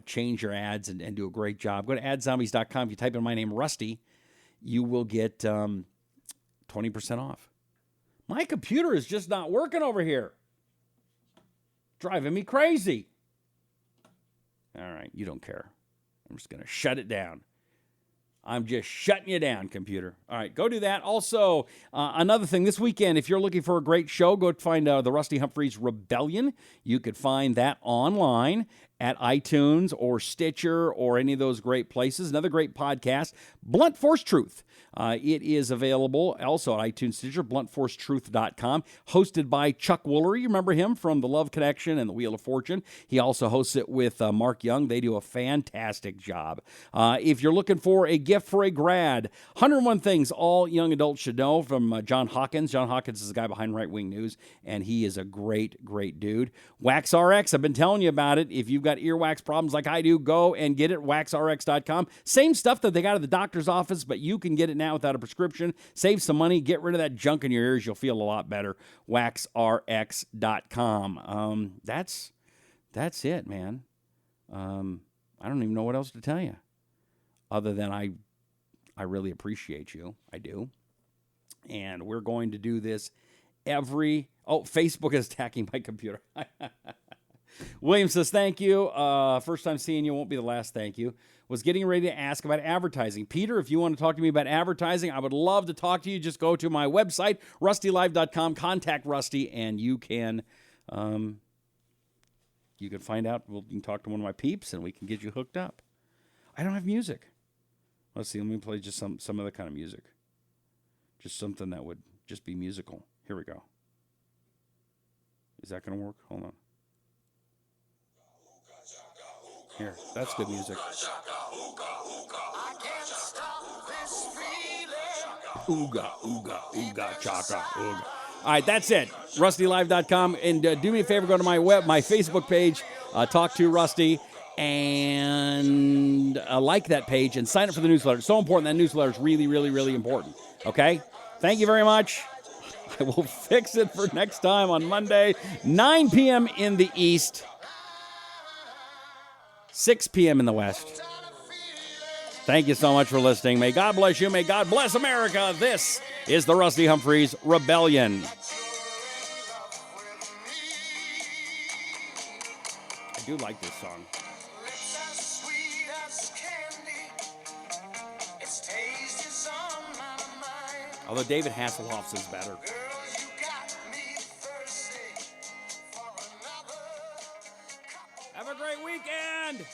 change your ads and do a great job. Go to AdZombies.com. If you type in my name, Rusty, you will get 20% off. My computer is just not working over here. Driving me crazy. All right, you don't care. I'm just going to shut it down. I'm just shutting you down, computer. All right, go do that. Also, another thing, this weekend, if you're looking for a great show, go find the Rusty Humphries Rebellion. You could find that online at iTunes or Stitcher or any of those great places. Another great podcast, Blunt Force Truth. It is available also at iTunes, Stitcher, bluntforcetruth.com, hosted by Chuck Woolery. You remember him from The Love Connection and The Wheel of Fortune. He also hosts it with Mark Young. They do a fantastic job. If you're looking for a gift for a grad, 101 Things All Young Adults Should Know from John Hawkins. John Hawkins is the guy behind Right Wing News, and he is a great, great dude. Wax RX, I've been telling you about it. If you've got earwax problems like I do, go and get it, waxrx.com. Same stuff that they got at the doctor's office, but you can get it now without a prescription. Save some money. Get rid of that junk in your ears. You'll feel a lot better. waxrx.com. That's it, man. I don't even know what else to tell you other than I really appreciate you. I do. And we're going to do this every... Oh, Facebook is attacking my computer. William says, thank you. First time seeing you, won't be the last thank you. Was getting ready to ask about advertising. Peter, if you want to talk to me about advertising, I would love to talk to you. Just go to my website, rustylive.com, contact Rusty, and you can find out. You can talk to one of my peeps, and we can get you hooked up. I don't have music. Let's see. Let me play just some other kind of music. Just something that would just be musical. Here we go. Is that going to work? Hold on. Here, that's good music. Ooga, ooga, ooga, chaka, ooga. All right, that's it. RustyLive.com. And do me a favor, go to my Facebook page, talk to Rusty, and like that page and sign up for the newsletter. It's so important. That newsletter is really, really, really important. Okay? Thank you very much. I will fix it for next time on Monday, 9 p.m. in the East. 6 p.m. in the West. Thank you so much for listening. May God bless you. May God bless America. This is the Rusty Humphries Rebellion. I do like this song. Although David Hasselhoff's is better. Have a great weekend.